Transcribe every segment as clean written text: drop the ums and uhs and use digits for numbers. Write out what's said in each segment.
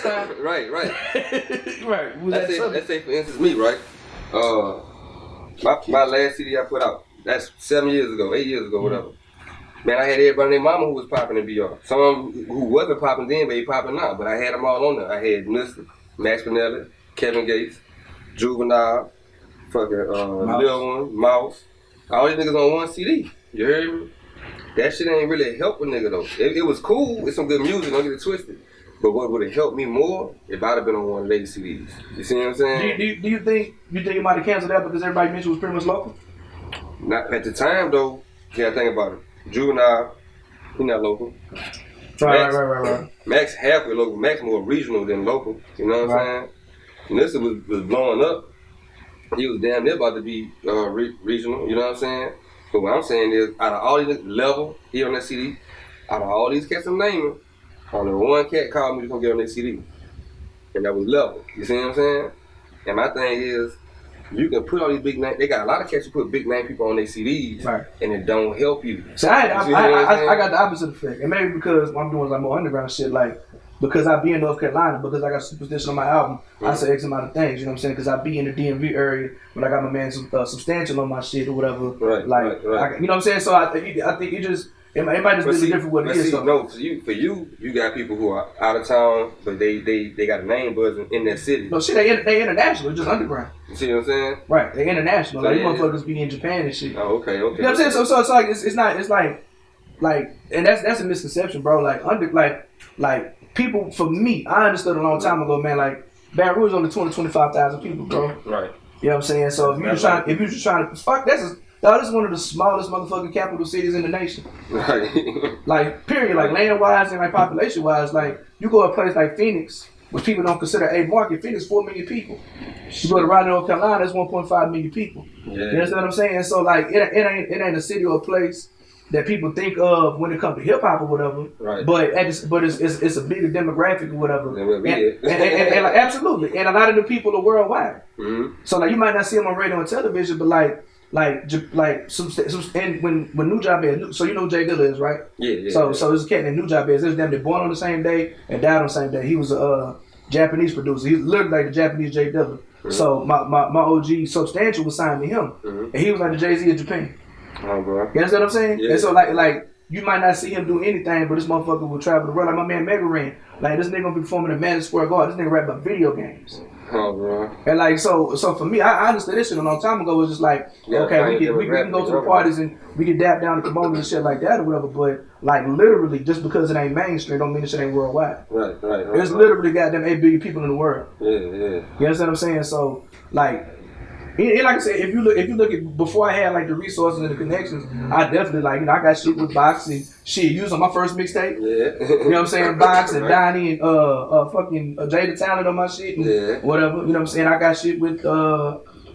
last time. Right. Right. Let's say for instance me, right? My last CD I put out, that's 7 years ago, 8 years ago, whatever. Man, I had everybody named Mama who was popping in BR. Some of them who wasn't popping then, but they popping now. But I had them all on there. I had Mr. Max Pinelli, Kevin Gates, Juvenile, fucking Lil One, Mouse. All these niggas on one CD. You heard me? That shit ain't really help a nigga though. It was cool. It's some good music. Don't get it twisted. But what would have helped me more if I'd have been on one of the latest CDs? You see what I'm saying? Do you think you might have canceled that because everybody mentioned was pretty much local? Not at the time though. You gotta think about it. Juvenile, he not local. Right. Max halfway local. Max more regional than local. You know what I'm saying? And this was blowing up. He was damn near about to be regional. You know what I'm saying? But what I'm saying is, out of all these level here on that CD, out of all these cats I'm naming, only one cat called me to come get on that CD, and that was Level. You see what I'm saying? And my thing is, you can put all these big names. They got a lot of cats who put big name people on their CDs, and it don't help you. So I got the opposite effect, and maybe because what I'm doing is like more underground shit, like because I be in North Carolina, because I got Superstition on my album, I say X amount of things. You know what I'm saying? Because I be in the DMV area, but I got my man Substantial on my shit or whatever. Right. You know what I'm saying? So I think it just. It might just be different what it is. No, for you got people who are out of town, but they got a name buzzing in that city. No, shit, they international, just underground. You see what I'm saying? Right, they international. So like, you motherfuckers be in Japan and shit. Oh, okay. You know what I'm saying? So it's like, it's like, and that's a misconception, bro. Like people, for me, I understood a long time ago, man, like, Baton Rouge only 25,000 people, bro. Right. You know what I'm saying? So if you just trying to, fuck, this is one of the smallest motherfucking capital cities in the nation. Right. Like, period. Like, land-wise and, like, population-wise, like, you go to a place like Phoenix, which people don't consider a market. Phoenix, 4 million people. You go to Raleigh, North Carolina, it's 1.5 million people. Yeah. You understand what I'm saying? So, like, it ain't a city or a place that people think of when it comes to hip-hop or whatever. Right. But it's a bigger demographic or whatever. And like, absolutely. And a lot of the people are worldwide. Mm-hmm. So, like, you might not see them on radio and television, but, like some and when New Job is, so you know who Jay Dilla is, right? Yeah. So there's a cat named New Job is. There's them that born on the same day and died on the same day. He was a Japanese producer. He's literally like the Japanese Jay Dilla. Mm-hmm. So my OG Substantial was signed to him, and he was like the Jay-Z of Japan. Oh, bro. You understand what I'm saying? Yeah. And so like you might not see him do anything, but this motherfucker will travel the world. Like my man Mega Ran. Like this nigga gonna be performing at Madison Square Garden. This nigga rap about video games. Oh, bro. And like so for me, I understood this shit a long time ago. It was just like, okay, we can go to the parties and we can dap down the kimonos and shit like that or whatever. But like literally, just because it ain't mainstream, don't mean the shit ain't worldwide. Right. There's literally goddamn 8 billion people in the world. Yeah. You understand what I'm saying? So like. And like I said, if you look at before I had like the resources and the connections, I definitely like I got shit with Box and shit. You was on my first mixtape. Yeah. You know what I'm saying? Box and Donnie and fucking Jada Talent on my shit and whatever. You know what I'm saying? I got shit with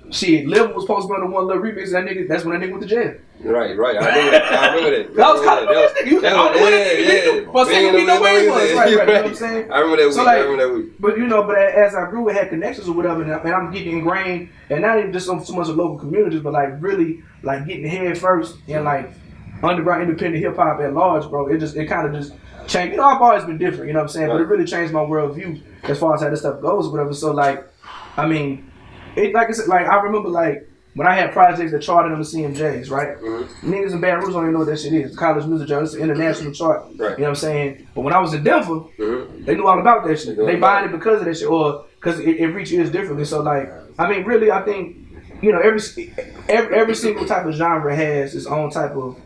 shit. Lil was supposed to be on the one little remix. That's when that nigga went to jail. Right. I remember that. I was kind of this nigga. You was on the nigga. But saying we know where he was. Right. You know what I'm saying? I remember that week. But you know, but as I grew, I had connections or whatever, and I'm getting ingrained, and not even just so much of local communities, but like really like getting head first in like underground independent hip hop at large, bro. It kind of just changed. You know, I've always been different. You know what I'm saying? But it really changed my worldview as far as how this stuff goes, or whatever. So like, I mean, it like I said, like I remember like. When I had projects that charted on the CMJs, right? Mm-hmm. Niggas in Baton Rouge don't even know what that shit is. The College Music Journal, it's an international chart. Right. You know what I'm saying? But when I was in Denver, they knew all about that shit. They buying it because of that shit, or because it reaches ears differently. So like, I mean, really, I think, you know, every single type of genre has its own type of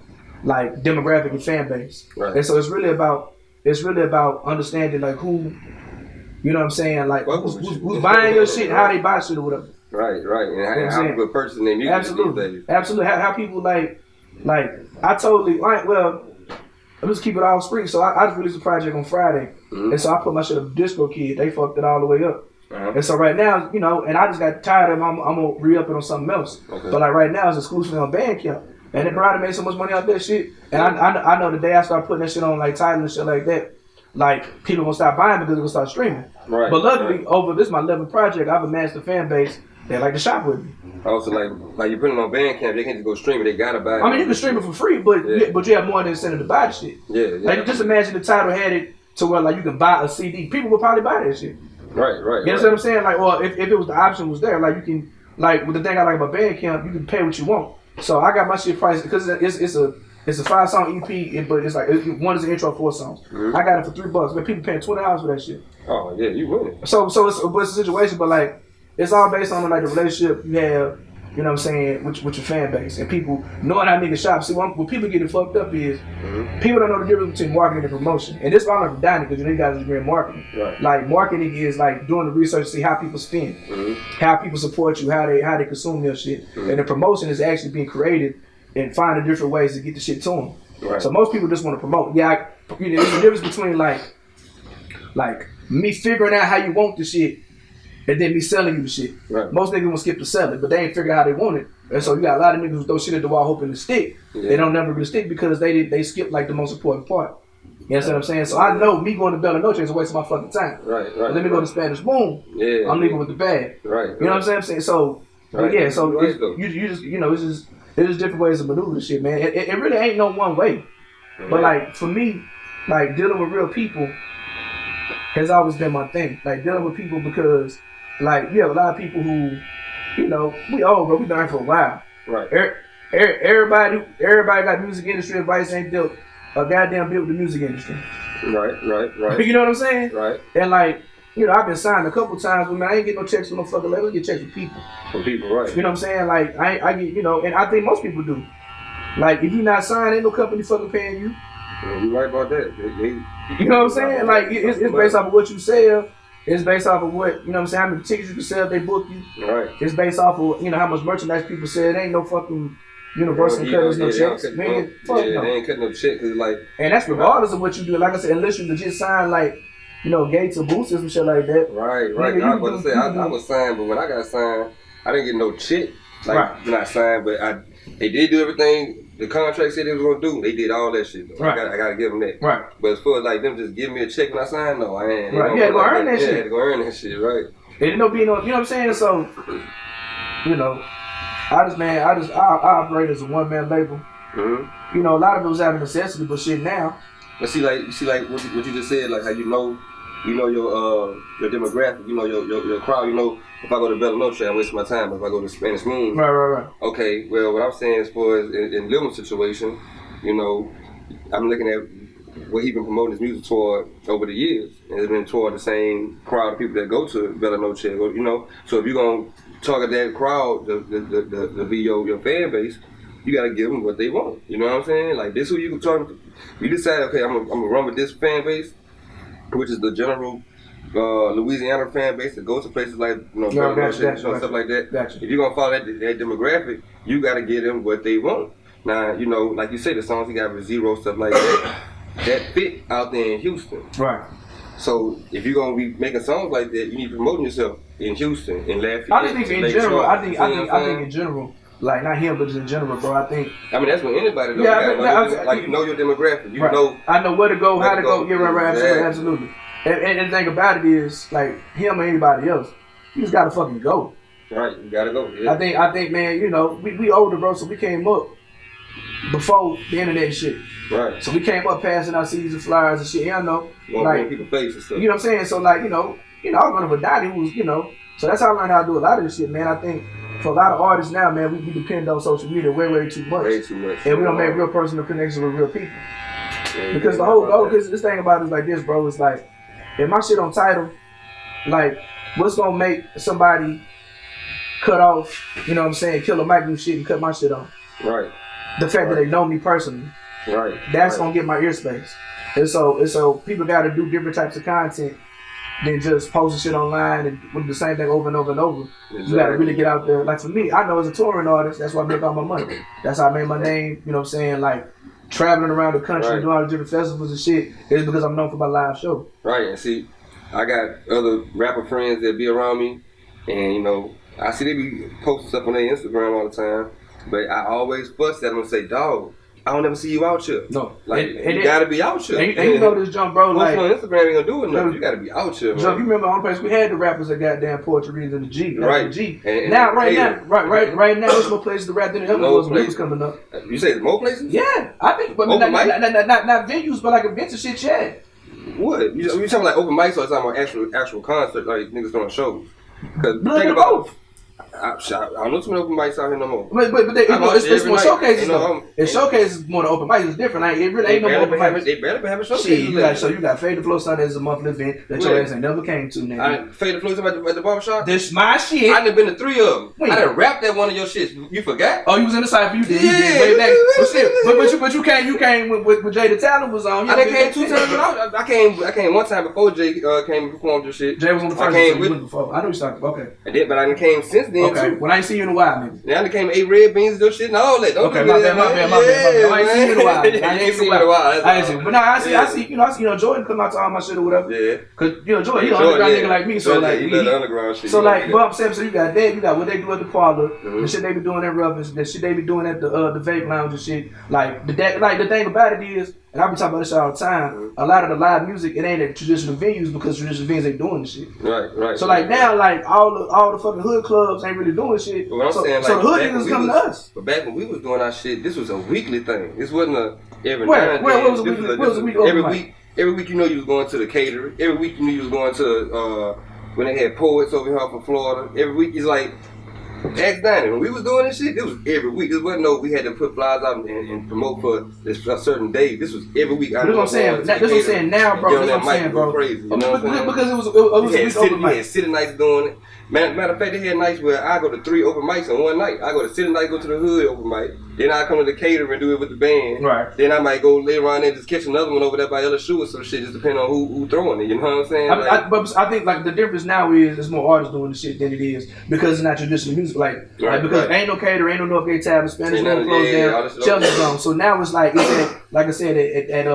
like demographic and fan base. Right. And so it's really about understanding like who, you know what I'm saying, like who's buying your shit and how they buy shit or whatever. Right, and how people purchasing their music these days. Absolutely, how people like I totally like. Well, let's just keep it all free. So I just released a project on Friday, and so I put my shit up Disco Kid. They fucked it all the way up, and so right now, you know, and I just got tired of it. I'm gonna re-up it on something else. Okay. But like right now, it's exclusively on Bandcamp, and Brady made so much money off that shit. And I know the day I start putting that shit on like Tidal and shit like that, like people gonna stop buying because they're gonna start streaming. Right. But luckily, over this my 11th project, I've amassed a fan base. They like to shop with me. Also, like you put it on Bandcamp, they can't just go stream it. They gotta buy it. I mean, you can stream it for free, but you have more than incentive to buy the shit. Yeah. Like just imagine the title had it to where like you can buy a CD. People would probably buy that shit. Right. You know what I'm saying? Like, or if it was the option was there, like you can, like with the thing I like about Bandcamp, you can pay what you want. So I got my shit priced because it's a 5-song EP, but it's like one is an intro, 4 songs. I got it for $3. Man, people paying $20 for that shit. Oh yeah, you winning. So it's a situation, but like it's all based on like the relationship you have. You know what I'm saying, with your fan base and people knowing how niggas shop. See, what people getting fucked up is people don't know the difference between marketing and promotion. And this is why I'm not dying because you guys agree in marketing. Right. Like marketing is like doing the research to see how people spend, how people support you, how they consume your shit. And the promotion is actually being created and finding different ways to get the shit to them. Right. So most people just want to promote. Yeah, there's a difference between like me figuring out how you want the shit and then me selling you the shit. Right. Most niggas will skip to sell it, but they ain't figure out how they want it. And so you got a lot of niggas who throw shit at the wall hoping to stick. Yeah. They don't never really stick because they skip like the most important part. You know what I'm saying? So I know me going to Bella Noche is a waste of my fucking time. Right. Let me go to Spanish Moon. Yeah. I'm leaving with the bag. Right. You know what I'm saying? So yeah, so you just it's just different ways of maneuvering shit, man. It really ain't no one way. But like for me, like dealing with real people has always been my thing. Like dealing with people because like you have a lot of people who, you know, we old, bro. We been here for a while. Right. Everybody got music industry advice ain't dealt a goddamn bit with the music industry. Right. You know what I'm saying? Right. And like, you know, I've been signed a couple times, but man, I ain't get no checks from no fucking label. I get checks from people. From people, right. You know what I'm saying? Like I get, you know, and I think most people do. Like if you're not signed, ain't no company fucking paying you. Yeah, you right about that. You know what I'm saying? Like it's based off of what you sell. It's based off of what, you know what I'm saying, how many tickets you can sell if they book you. Right. It's based off of, you know, how much merchandise people sell. It ain't no fucking Universal cutting no checks. Man, fuck no. They ain't cutting no check because like. And that's regardless of what you do. Like I said, unless you legit sign like, you know, Gates or Boosters and shit like that. Right. Nigga, I was about to say, I was signed, but when I got signed, I didn't get no check. Like, not signed, but they did do everything the contract said they was gonna do. They did all that shit. Though. Right. I gotta give them that. Right. But as far as like them just giving me a check when I signed, no, I ain't. Right. You had to go earn that shit. Yeah, I had to go earn that shit, right. It didn't no being no, you know what I'm saying? So, you know, I operate as a one-man label. Mm-hmm. You know, a lot of it was out of necessity, but shit now. But see like what you just said, like how you know your demographic, you know your crowd, you know. If I go to Bella Noche, I waste my time. If I go to Spanish Moon, right. Okay, well, what I'm saying as far as in Lil's situation, you know, I'm looking at what he been promoting his music toward over the years, and it's been toward the same crowd of people that go to Bella Noche, you know. So if you're gonna target that crowd, the be your fan base, you gotta give them what they want. You know what I'm saying? Like this, who you can talk to. You decide, okay, I'm gonna run with this fan base, which is the general. Louisiana fan base that goes to places like stuff like that. Gotcha. If you're gonna follow that demographic, you gotta give them what they want. Now, you know, like you say, the songs he got with Zero, stuff like that fit out there in Houston. Right. So if you're gonna be making songs like that, you need to promote yourself in Houston, in Lafayette. I just think in general, I think in general, like not him, but just in general, bro. I mean that's when anybody though. Yeah, you know your demographic. You know. I know where to go, how to go. Yeah, right. Absolutely. And the thing about it is, like him or anybody else, you just gotta fucking go. Right, you gotta go. Yeah. I think, man, you know, we older, bro, so we came up before the internet and shit. Right. So we came up passing out CDs and flyers and shit. Yeah, I know. Like people face and stuff. You know what I'm saying? So like, you know, I was running with Donnie, who was, you know, so that's how I learned how to do a lot of this shit, man. I think for a lot of artists now, man, we depend on social media way too much. Way too much. And we don't make real personal connections with real people. Yeah, because the whole goal, because this thing about it is like this, bro, it's like, if my shit on title, like, what's gonna make somebody cut off, you know what I'm saying, kill a mic do shit and cut my shit off? Right. The fact that they know me personally. Right. That's gonna get my ear space. And so people gotta do different types of content than just posting shit online and with the same thing over and over and over. Exactly. You gotta really get out there. Like for me, I know as a touring artist, that's why I make all my money. That's how I made my name, you know what I'm saying, like, traveling around the country, doing all the different festivals and shit, is because I'm known for my live show. Right, and see, I got other rapper friends that be around me, and you know, I see they be posting stuff on their Instagram all the time, but I always fuss at them and say, dog, I don't ever see you out here. No. Like, you gotta be out here. And you know this jump, bro, like... on Instagram ain't gonna do it nothing. You gotta be out here, man. Jump, you remember the only place we had the rappers that goddamn poetry readings in the G. Right. The G. And now, right now, there's more places to rap than ever was when he was coming up. You say there's more places? Yeah. I think, but not venues, but like events and shit, yeah. What? You talking like open mics or talking about actual concert, like niggas throwing shows? Because think about both. I don't know too many open mics out here no more. But it's more showcases though. It showcases more than open mics. It's different. Like, it really ain't no more open mics. They barely been having showcases. Shit, you got Fade the Flow Sunday as a monthly event that your ass ain't never came to, nigga. Fade the Flow at the barbershop? This my shit. I done been to 3 of them. Wait. I done rapped at one of your shits. You forgot? Oh, you was in the cypher. You did. Yeah. You did. Way back. But you came with Jay the Talent was on. I done came 2 times. I came 1 time before Jay came and performed your shit. Jay was on the first. I came with before. I know you talking. Okay. But I done came since then. Okay. Too. When I ain't seen you in a while, nigga. Yeah, I done came 8 red beans, your shit, and all that. Okay, my bad. I ain't seen you in a while. I ain't seen you in a while. I ain't seen. But no, I see. Jordan come out to all my shit or whatever. Yeah. Cause Jordan, he an underground nigga like me, so like he love the underground shit. So like, but I'm saying, so you got that, you got what they do at the parlor, the shit they be doing at Rubbers, the shit they be doing at the vape lounge and shit. Like the thing about it is, and I be talking about this all the time. A lot of the live music, it ain't at traditional venues because traditional venues ain't doing the shit. Right. So like now, like all the fucking hood clubs ain't really doing shit. But what I'm saying, so the hood niggas come to us. But back when we was doing our shit, this was a weekly thing. This wasn't a every night. What was a weekly? Every week you know you was going to the catering. Every week you knew you was going to when they had poets over here from Florida. Every week it's like ask Danny. When we was doing this shit, it was every week. This wasn't no we had to put flyers out and promote for a certain day. This was every week. That's what I'm saying. That's what I'm saying now, bro. That's what I'm saying, bro. Crazy, you know what I'm saying? Because it was open mic. You had city nights doing it. Matter of fact, they had nights where I go to 3 open mics in one night. I go to city night, go to the hood open mic. Then I come to the caterer and do it with the band. Right. Then I might go later on and just catch another one over there by LSU or some shit, just depending on who throwing it. You know what I'm saying? But I think like the difference now is there's more artists doing the shit than it is because it's not traditional music. Because ain't no caterer, ain't no Northgate Tavern, Spanish room closed down, Chelsea's gone. So now it's like like I said at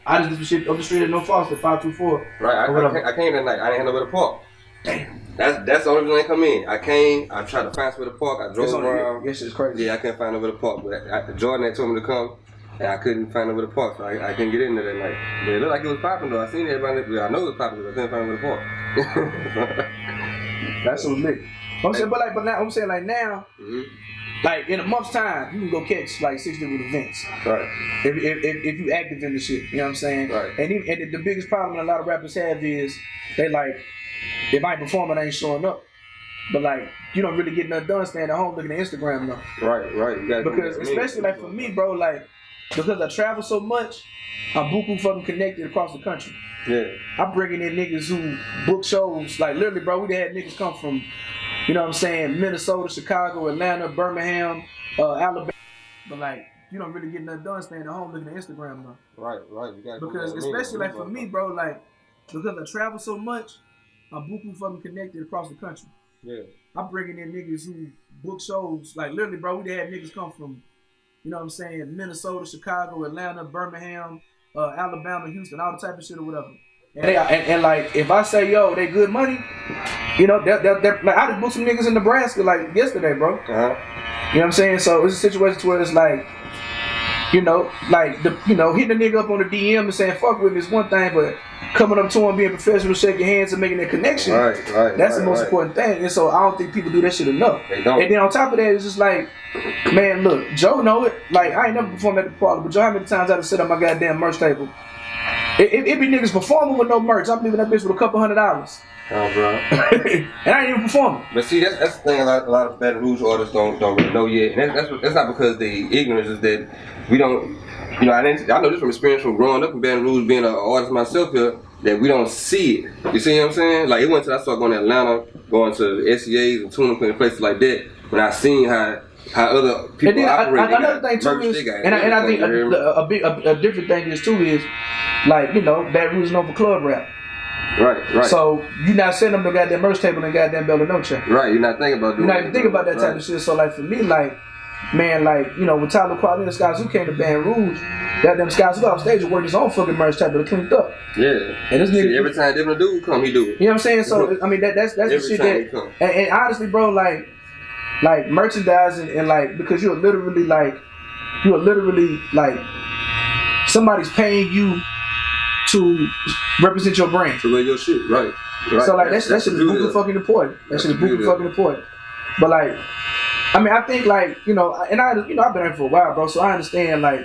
I just did some shit up the street at No Foster 524. Right. I came that night. I didn't have nowhere to park. Damn. That's the only reason I come in. I came, I tried to find somewhere to park, I drove around. This shit's crazy. Yeah, I couldn't find nowhere to park. But Jordan had told me to come, and I couldn't find nowhere to park, so I couldn't get in there that night. But it looked like it was popping though. I seen everybody, I know it was popping, but I couldn't find nowhere to park. That's so lit. I'm saying, but now I'm saying like now, like in a month's time, you can go catch like 6 different events. Right. If you active in the shit, you know what I'm saying? Right. And the biggest problem a lot of rappers have is they like, if I ain't performing, I ain't showing up. But like, you don't really get nothing done staying at home looking at Instagram though. Right. Because especially like for me, bro, like because I travel so much, I'm buku fucking connected across the country. Yeah. I'm bringing in niggas who book shows. Like literally, bro, we had niggas come from, you know what I'm saying, Minnesota, Chicago, Atlanta, Birmingham, Alabama. But like, you don't really get nothing done staying at home looking at Instagram though. Right. Because especially like for me, bro, like because I travel so much, I'm buku fucking connected across the country. Yeah. I'm bringing in niggas who book shows. Like literally, bro, we had niggas come from, you know what I'm saying, Minnesota, Chicago, Atlanta, Birmingham, Alabama, Houston, all the type of shit or whatever. And like, if I say, yo, they good money, you know, they're like, I just booked some niggas in Nebraska like yesterday, bro. You know what I'm saying? So it's a situation where it's like, you know, like hitting a nigga up on the DM and saying fuck with me is one thing, but coming up to him, being professional, shaking hands and making that connection, that's the most important thing. And so I don't think people do that shit enough. They don't. And then on top of that, it's just like, man, look, Joe know it. Like I ain't never performed at the party, but Joe, how many times I done sit on my goddamn merch table? It be niggas performing with no merch. I'm leaving that bitch with a couple $100. Oh, bro. And I ain't even performing. But see, that's the thing. A lot of Baton Rouge artists don't really know yet, and that's not because they ignorant. Is that we don't. You know, I know this from experience from growing up in Baton Rouge, being an artist myself here, that we don't see it. You see what I'm saying? Like it wasn't until I started going to Atlanta, going to SEAs and tuning and places like that, when I seen how other people operate. Another thing too is, and I think a different thing is too is, like, you know, Baton Rouge is known for club rap. Right. So you're not setting up the goddamn merch table and goddamn Bella No Check. Right, you're not thinking about doing You're not even thinking about that type of shit. So like for me, like, man, like, you know, with Tyler Quality and Skies who came to Baton Rouge, goddamn Skies who got off stage and worked his own fucking merch table to clean up. Yeah. And this nigga, every time different dude come, he do it. You know what I'm saying? So I mean that's the shit that and honestly, bro, like merchandising and like, because you're literally like somebody's paying you to represent your brand. To wear your shit, right. So like that shit is super fucking important. That shit is super fucking important. But like, I mean, I think like, you know, and I've been here for a while, bro. So I understand like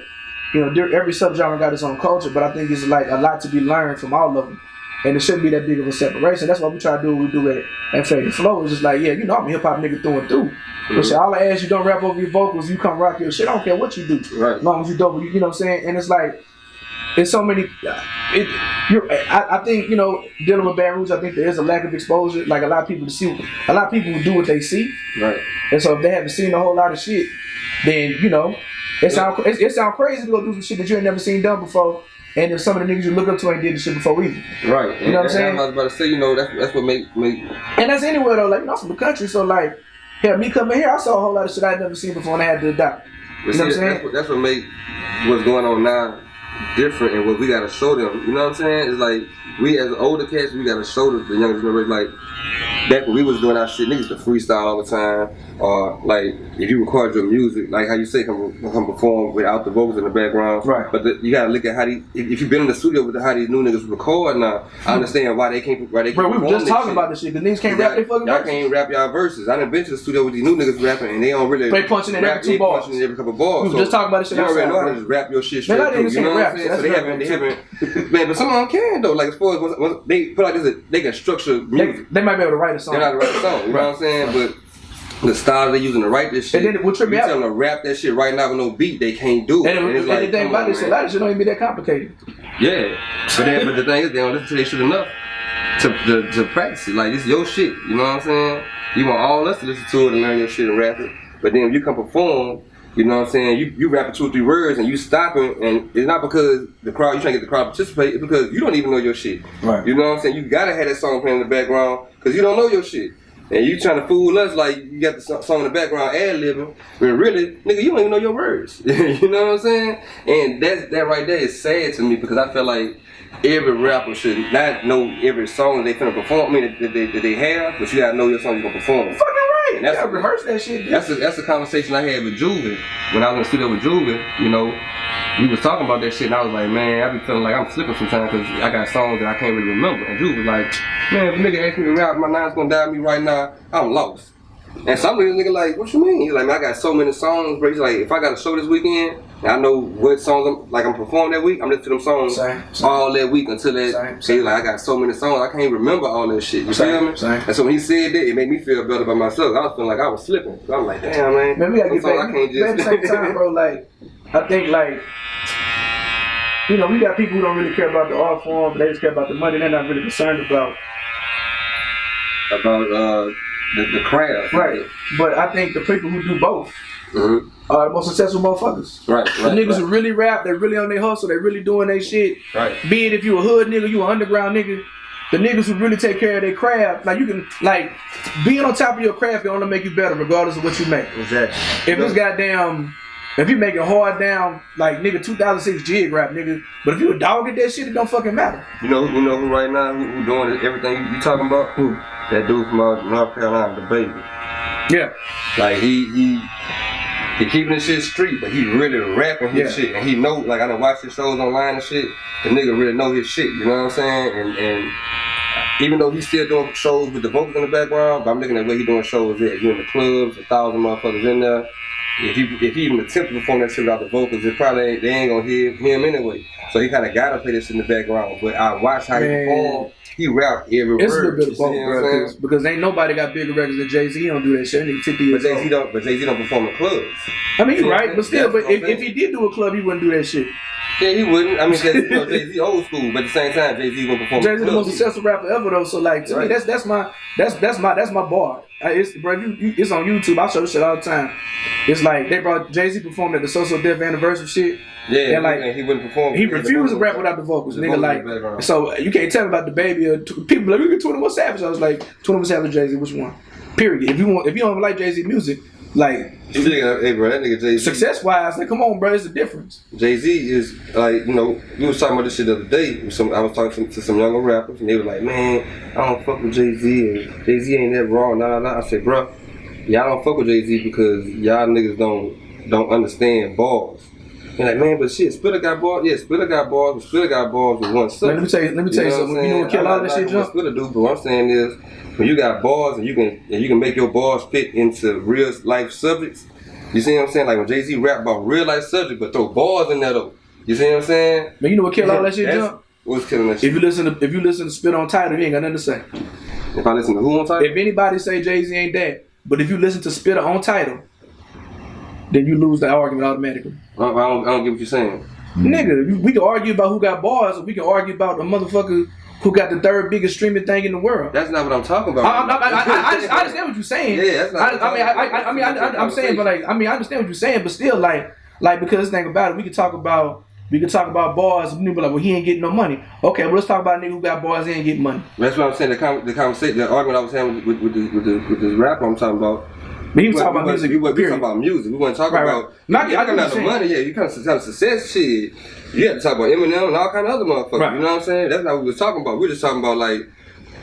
every subgenre got its own culture, but I think it's like a lot to be learned from all of them. And it shouldn't be that big of a separation. That's what we try to do. What we do at Fade and Flow. It's just like, I'm a hip hop nigga through and through. Mm-hmm. But shit, all I ask you don't rap over your vocals. You come rock your shit. I don't care what you do, right? As long as you dope, you know what I'm saying. And it's like, it's so many. I think dealing with Baton Rouge, I think there is a lack of exposure. Like a lot of people do what they see, right? And so if they haven't seen a whole lot of shit, then it sound crazy to go do some shit that you ain't never seen done before. And if some of the niggas you look up to ain't did the shit before either. Right. You know what I'm saying? I was about to say, that's what make. And that's anywhere though, like, I'm from the country, so like, hell, me coming here, I saw a whole lot of shit I'd never seen before and I had to adapt. You know what I'm saying? That's what make what's going on now different and what we gotta show them. You know what I'm saying? It's like, we as older cats, we gotta show the younger generation, like, back when we was doing our shit, niggas to freestyle all the time, or like if you record your music, like how you say, come perform without the vocals in the background. Right. But you gotta look at how if you've been in the studio with how these new niggas record now, I understand why they can't. Bro, we were just talking about this shit. The niggas can't rap their fucking verses. Y'all can't rap y'all verses. I done been to the studio with these new niggas rapping and they don't really. They punching in every two bars. Punching in every couple bars. We were just talking about this shit. You already know how to just rap your shit straight through. You know what I'm saying? So they haven't. Man, but some of them can though. Like as far as once they put like this, they can structure music. They might be able to write a song. They're not to write a song. You know what I'm saying? But the style they're using to write this shit, and then what trip me out, tell them to rap that shit right now with no beat, they can't do it. And the thing about this, a lot of shit don't even be that complicated. Yeah, but the thing is, they don't listen to their shit enough to practice it. Like, this is your shit, you know what I'm saying? You want all us to listen to it and learn your shit and rap it, but then when you come perform, you know what I'm saying, you rapping 2 or 3 words and you stopping, and it's not because you trying to get the crowd to participate, it's because you don't even know your shit. Right. You know what I'm saying? You gotta have that song playing in the background because you don't know your shit. And you trying to fool us like you got the song in the background ad-libbing, when really, nigga, you don't even know your words. You know what I'm saying? And that right there is sad to me because I feel like every rapper should not know every song they finna perform, that they have, but you gotta know your song you're gonna perform. Fucking right. And that's rehearse that shit. That's a conversation I had with Juven when I was in the studio with Juven. We was talking about that shit and I was like, man, I be feeling like I'm slipping sometimes because I got songs that I can't really remember. And Juven was like, man, if a nigga ask me to rap, my nine's gonna die on me right now, I'm lost. And some of these niggas like, what you mean? He's like, man, I got so many songs, bro. He's like, if I got a show this weekend, and I know what songs I'm performing that week, I'm listening to them songs all that week until that. So he's like, I got so many songs, I can't even remember all that shit. You feel me? And so when he said that, it made me feel better about myself. I was feeling like I was slipping. So I was like, damn, man. Man, we gotta get back. At the same time, bro, like, I think, like, we got people who don't really care about the art form, but they just care about the money. They're not really concerned about the craft. Right. But I think the people who do both are the most successful motherfuckers. Right. The niggas who really rap, they really on their hustle, they really doing their shit. Right. Be it if you a hood nigga, you an underground nigga. The niggas who really take care of their craft, like you can, like, being on top of your craft can only make you better regardless of what you make. Exactly. If it's goddamn, if you make it hard down, like nigga 2006 jig rap, nigga, but if you a dog at that shit, it don't fucking matter. You know who right now, who doing everything you talking about? Who? That dude from North Carolina, the baby. Yeah. Like he keeping his shit street, but he really rapping his shit. And he know, like I done watched his shows online and shit, the nigga really know his shit, you know what I'm saying? And even though he's still doing shows with the vocals in the background, but I'm looking at where he doing shows at. You in the clubs, 1,000 motherfuckers in there. If he even attempt to perform that shit without the vocals, it probably they ain't gonna hear him anyway. So he kind of gotta play this in the background. But I watch how he perform. He rap every word. It's a little bit of both, bro. Because ain't nobody got bigger records than Jay-Z. He don't do that shit. But Jay-Z don't perform in clubs. I mean, you're right, but still, but if he did do a club, he wouldn't do that shit. Yeah, he wouldn't. I mean, Jay-Z old school, but at the same time, Jay-Z wouldn't perform. Jay-Z the most successful rapper ever, though. So like, to me, that's my bar. It's it's on YouTube. I show this shit all the time. It's like they brought Jay-Z performed at the So Def anniversary shit. Yeah, and like he wouldn't perform. He refused to rap without the vocals, nigga. Like, so you can't tell me about the baby or people like, look at 21 Savage. I was like, 21 Savage, Jay-Z, which one? Period. If you don't like Jay-Z music, like, hey bro, that nigga Jay-Z. Success wise, like, come on, bro, it's a difference. Jay-Z is like, we was talking about this shit the other day. I was talking to some younger rappers, and they were like, man, I don't fuck with Jay-Z, and Jay-Z ain't that wrong. Nah. I said, bro, y'all don't fuck with Jay-Z because y'all niggas don't understand bars. And like, man, but shit, Spitter got bars. Yeah, Spitter got bars, but Spitter got bars with one subject. Let me tell you something. You know what kill all that shit, Jump? Spitter do, but what I'm saying is, when you got bars and you can make your bars fit into real life subjects. You see what I'm saying? Like when Jay-Z rap about real life subjects, but throw bars in there though. You see what I'm saying? Man, you know what kill all that shit, Jump? What's killing that shit? If you listen to Spit on Title, you ain't got nothing to say. If I listen to who on Title? If anybody say Jay-Z ain't that, but if you listen to Spitter on Title, then you lose the argument automatically. I don't get what you're saying. Nigga, we can argue about who got bars, or we can argue about the motherfucker who got the third biggest streaming thing in the world. That's not what I'm talking about. I understand what you're saying. Yeah, that's not. I'm saying, but like, I understand what you're saying, but still, like because this thing about it, we can talk about bars, and people be like, well, he ain't getting no money. Okay, well, let's talk about a nigga who got bars and ain't getting money. That's what I'm saying. The conversation, the argument I was having with this rapper I'm talking about. But he was talking about music. We talking about music. We weren't talking about. Right. You talking about the money. Yeah, you kind of success shit. You have to talk about Eminem and all kind of other motherfuckers. Right. You know what I'm saying? That's not what we was talking about. We were just talking about like.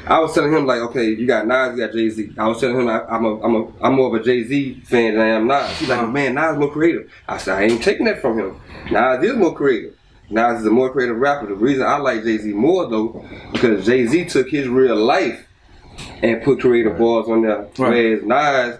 I was telling him like, okay, you got Nas, you got Jay-Z. I was telling him I'm more of a Jay-Z fan than I am Nas. He's like, man, Nas is more creative. I said, I ain't taking that from him. Nas is more creative. Nas is a more creative rapper. The reason I like Jay-Z more though, because Jay-Z took his real life and put creative bars on there. Whereas Nas,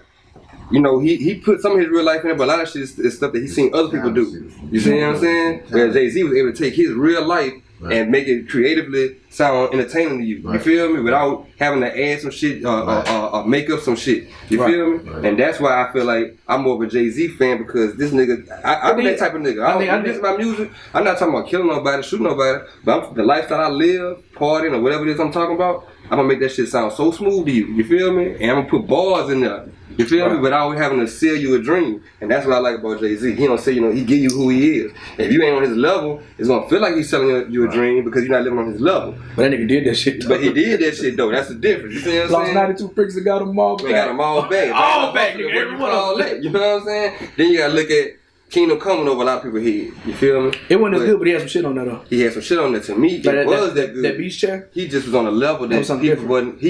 you know, he put some of his real life in there, but a lot of shit is stuff that he's seen other people do. You see what I'm saying? Whereas Jay-Z was able to take his real life and make it creatively sound entertaining to you. You feel me? Without having to add some shit or make up some shit. You feel me? And that's why I feel like I'm more of a Jay-Z fan, because this nigga, I'm that type of nigga. I don't listen to my music. I'm not talking about killing nobody, shooting nobody, but the lifestyle I live, partying or whatever it is I'm talking about, I'm gonna make that shit sound so smooth to you. You feel me? And I'm gonna put bars in there. You feel me? Without having to sell you a dream. And that's what I like about Jay-Z. He don't say, you know, he give you who he is. If you ain't on his level, it's gonna feel like he's selling you a dream because you're not living on his level. But that nigga did that shit though. But he did that shit though. That's the difference. You see what I'm saying? Lost 92 bricks and got them all back. They got them all back. All back, nigga. Everyone all that. You know what I'm saying? Then you gotta look at Kingdom Coming over a lot of people's head. You feel me? It wasn't as good, but he had some shit on that though. He had some shit on there. To me, it was that good. That beach chair? He just was on a level that people wasn't.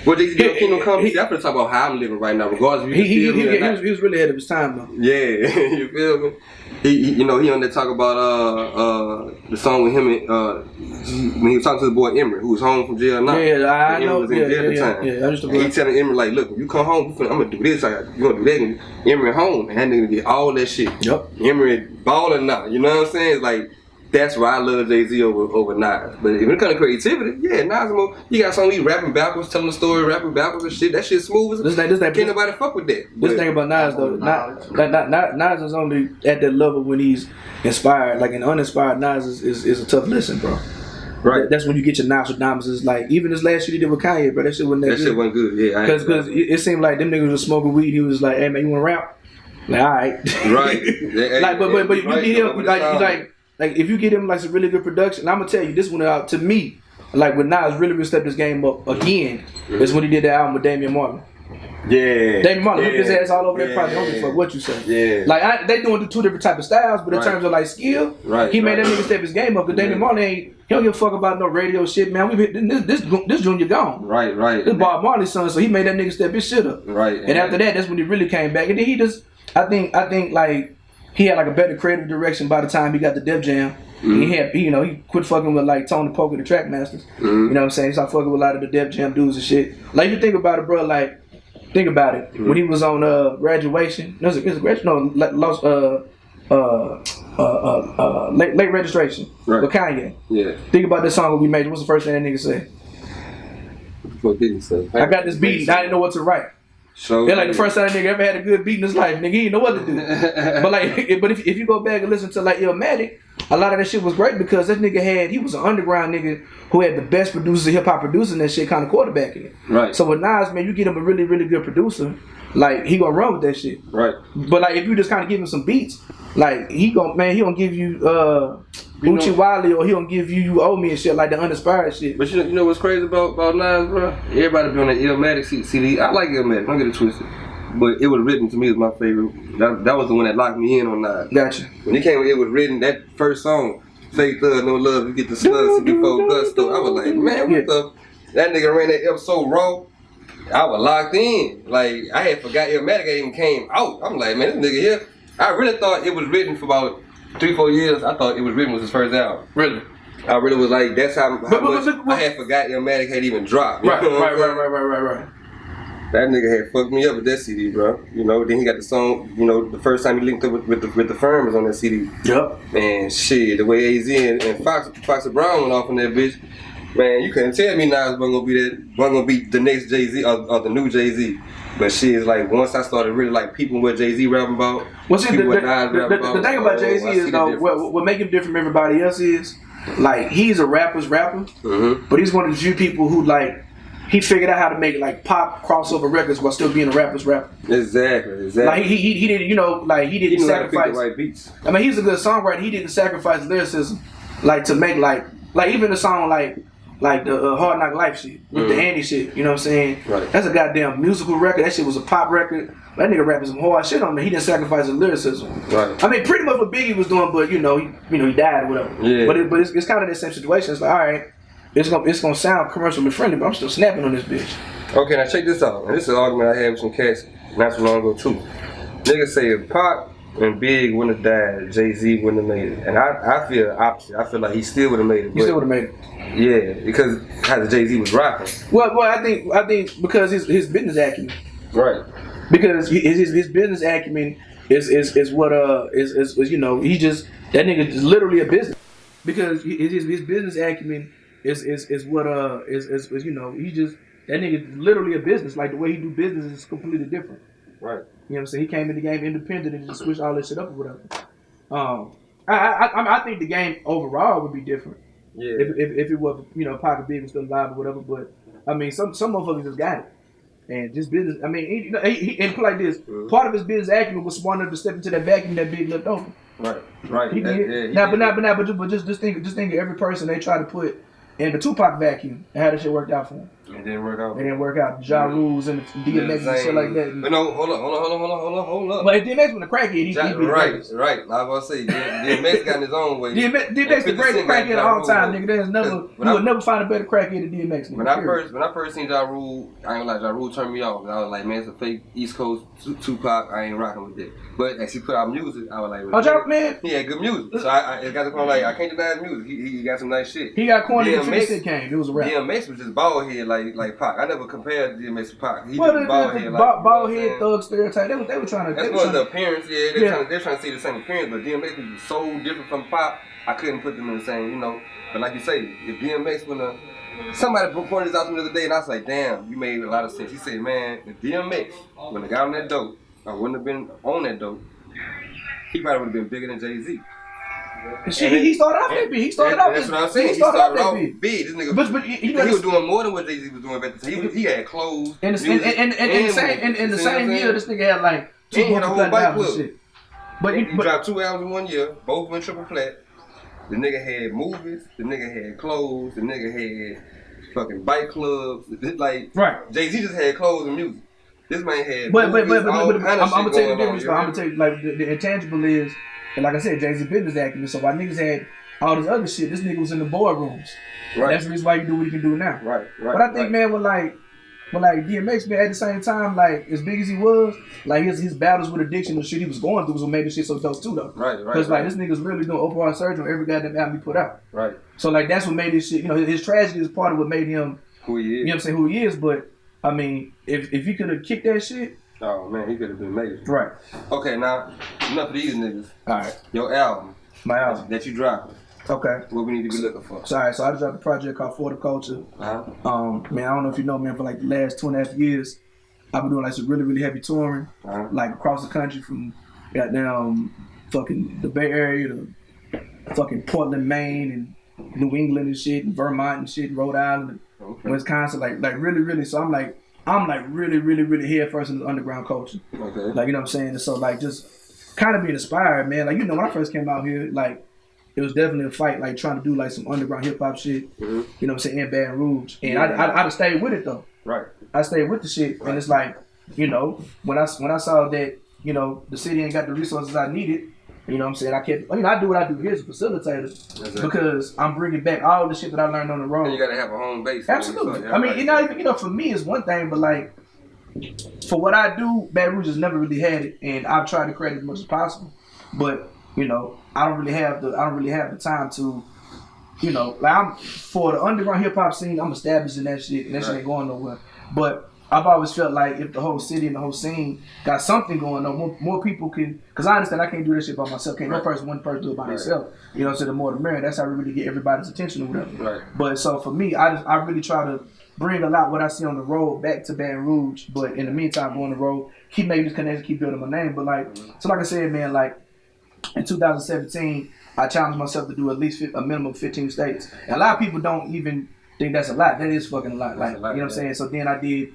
What they did Kingdom Come, I'm gonna talk about how I'm living right now, regardless of you feel me or not. He was really ahead of his time though. Yeah, you feel me? He on there talk about the song with him when he was talking to the boy Emery, who was home from jail now. Yeah, I know. Was in jail at the time. And he telling Emery like, look, when you come home, I'm gonna do this. You gonna do that. And Emery home, and that nigga get all that shit. Yep. Emery balling now. You know what I'm saying? It's like, that's why I love Jay-Z over Nas. But when it comes to creativity, yeah, Nas more. You got some he rapping backwards, telling the story, rapping backwards and shit. That shit smooth as can't nobody fuck with that. This thing about Nas though, Nas is only at that level when he's inspired. Like an uninspired Nas is a tough listen, bro. Right. That's when you get your Nostradamus. Is like, even this last shit he did with Kanye, bro, that shit wasn't that good. That shit wasn't good, yeah. Because it seemed like them niggas was smoking weed. He was like, hey man, you wanna rap? Like, alright. Right. Like, but you get him like if you get him like some really good production, and I'm gonna tell you, this one out to me, like when Nas really stepped his game up again, is when he did that album with Damian Marley. Yeah. Damian Marley whipped his ass all over that project. I don't give a fuck what you say. Yeah. Like they doing two different type of styles, but in terms of like skill, he made that nigga step his game up. Because Damian Marley he don't give a fuck about no radio shit, man. We this junior gone. Right. This Bob Marley's son, so he made that nigga step his shit up. Right. And after that, that's when he really came back. And then he just, I think like he had like a better creative direction by the time he got the Def Jam. Mm-hmm. He quit fucking with like Tony Poker, the Track Masters. Mm-hmm. You know what I'm saying? He started fucking with a lot of the Def Jam dudes and shit. Like, if you think about it, bro, like, think about it. Mm-hmm. When he was on graduation, late registration with Kanye. Yeah. Think about this song we made. What's the first thing that nigga said? What did he say? I got this beat. I didn't know what to write. So they're like the first time that nigga ever had a good beat in his life. Nigga, he didn't know what to do. but if you go back and listen to like Illmatic, a lot of that shit was great because that nigga he was an underground nigga who had the best producer, hip hop producer and that shit kind of quarterbacking it. Right. So with Nas, man, you get him a really, really good producer, like he gonna run with that shit. Right. But like if you just kind of give him some beats, like he gonna give you Uchi Wally, or he gonna give you You Owe Me and shit, like the uninspired shit. But you know what's crazy about Nas, bro? Everybody be on that Illmatic CD. I like Illmatic, don't get it twisted. But It Was Written to me is my favorite. That was the one that locked me in on Nas. Gotcha. When he came with It Was Written, that first song, Fake Thug, No Love, You Get the Slugs Before Gusto, I was like, man, what the? That nigga ran that episode raw. I was locked in. Like, I had forgot Illmatic even came out. I'm like, man, this nigga here. I really thought It Was Written for about 3-4 years. I thought It Was Written was his first album. Really? I really was like, that's how much I had forgot Illmatic had even dropped. Right. That nigga had fucked me up with that CD, bro. You know, then he got the song, you know, the first time he linked up with the firm was on that CD. Yep. Man, shit, the way AZ and Fox Brown went off on that bitch, man, you couldn't tell me now it wasn't gonna be the next Jay-Z or the new Jay-Z. But shit, it's like once I started really like peeping what Jay-Z rapping about, well, see, the thing about Jay-Z is though, what make him different from everybody else is, like, he's a rapper's rapper, but he's one of the few people who, like, he figured out how to make like pop crossover records while still being a rapper's rapper. Exactly. Like he didn't, you know, like he didn't sacrifice. The right beats. I mean, he's a good songwriter. He didn't sacrifice lyricism, like to make like even the song like the Hard Knock Life shit with the Andy shit. You know what I'm saying? Right. That's a goddamn musical record. That shit was a pop record. That nigga rapping some hard shit on there. He didn't sacrifice his lyricism. Right. I mean, pretty much what Biggie was doing, but you know, he died or whatever. Yeah. But it's kind of the same situation. It's like, all right. It's gonna sound commercially friendly, but I'm still snapping on this bitch. Okay, now check this out. And this is an argument I had with some cats not too long ago too. Niggas say if Pac and Big wouldn't have died, Jay-Z wouldn't have made it. And I feel opposite. I feel like he still would have made it. He still would have made it. Yeah, because how the Jay-Z was rocking. Well, I think because his business acumen. Right. Because his business acumen is what is you know, he just, that nigga is literally a business. Because his business acumen is what is you know, he just, that nigga is literally a business. Like the way he do business is completely different. Right. You know what I'm saying? He came in the game independent and just switched all this shit up or whatever. I think the game overall would be different. Yeah. If it was, you know, Pac and Big was still alive or whatever. But I mean, some motherfuckers just got it. And just business. I mean, and put like this. Part of his business acumen was smart enough to step into that vacuum that Big left open. Right. He did. But just think of every person they try to put in the Tupac vacuum and how that shit worked out for him. It didn't work out. It didn't work out. Ja Rules and DMX and shit like that. But no, hold up. But if DMX was a crackhead, he beat the greatest. Right. Like I was say, DMX got in his own way. DMX the greatest crackhead of all time, nigga. There's never, you will never find a better crackhead than DMX. Nigga, when I first seen Ja Rule, I ain't gonna lie, Ja Rule turned me off. I was like, man, it's a fake East Coast Tupac. I ain't rocking with that. But as he put out music, I was like, oh, Ja, man, he had good music. So I got the point, like, I can't deny his music. He got some nice shit. He got corny when shit came. It was a rap. DMX was just bald head like Pac. I never compared DMX to Pac. He well, just bald head bald head thug stereotype. They were trying to. That's more the appearance. Yeah, they're trying to see the same appearance. But DMX was so different from Pac. I couldn't put them in the same, you know. But like you say, if DMX somebody pointed this out to me the other day, and I was like, damn, you made a lot of sense. He said, man, if DMX when have got on that dope, I wouldn't have been on that dope. He probably would have been bigger than Jay-Z. He started off that big. He started off. That's what I'm saying. He started off big. This nigga, but he was doing more than what Jay-Z was doing back then. He had clothes. In the same year, this nigga had like 2 multi-platinum albums and shit. But he dropped 2 albums in 1 year. Both went triple plat. The nigga had movies. The nigga had clothes. The nigga had fucking bike clubs. Like right. Jay-Z just had clothes and music. This man had. But I'm gonna tell you the difference. I'm gonna tell you like the intangible is. And like I said, Jay-Z business acumen. So while niggas had all this other shit, this nigga was in the boardrooms. Right. That's the reason why you do what he can do now. Right. But I think, man, with DMX, man, at the same time, like as big as he was, like his battles with addiction and shit he was going through was what made this shit so dope too, though. Right. Because like this nigga's literally doing open heart surgery on every goddamn album he put out. Right. So like that's what made this shit. You know, his tragedy is part of what made him who he is. You know what I'm saying? Who he is. But I mean, if he could have kicked that shit. Oh man, he could have been amazing. Right. Okay, now enough of these niggas. All right. Your album. My album. That you dropping. Okay. What we need to be looking for. So I just dropped a project called For the Culture. Man, I don't know if you know, man, for like the last 2.5 years, I've been doing like some really, really heavy touring, like across the country from goddamn fucking the Bay Area to fucking Portland, Maine, and New England and shit, and Vermont and shit, and Rhode Island, and Wisconsin, like really, really. So I'm like really, really, really head first in the underground culture. Okay. Like, you know what I'm saying? And so like just kind of being inspired, man. Like, you know, when I first came out here, like it was definitely a fight, like trying to do like some underground hip hop shit. You know what I'm saying? In Baton Rouge. And I'd have stayed with it though. Right. I stayed with the shit. Right. And it's like, you know, when I saw that, you know, the city ain't got the resources I needed, you know what I'm saying? I kept, you know, I do what I do here as a facilitator because I'm bringing back all the shit that I learned on the road. And you gotta have a home base. Absolutely. I mean, not even, you know, for me it's one thing, but like, for what I do, Baton Rouge has never really had it, and I've tried to create as much as possible. But you know, I don't really have the time to, you know, like for the underground hip hop scene, I'm established in that shit, and that shit ain't going nowhere. But I've always felt like if the whole city and the whole scene got something going on, more people can. Because I understand I can't do this shit by myself. Can't one person do it by themselves. You know, so the more the merrier. That's how we really get everybody's attention or whatever. Right. But so for me, I really try to bring a lot what I see on the road back to Baton Rouge. But in the meantime, go on the road, keep making these connections, keep building my name. But like, so like I said, man, like in 2017, I challenged myself to do at least a minimum of 15 states. And a lot of people don't even think that's a lot. That is fucking a lot. Like, you know what I'm saying? So then I did.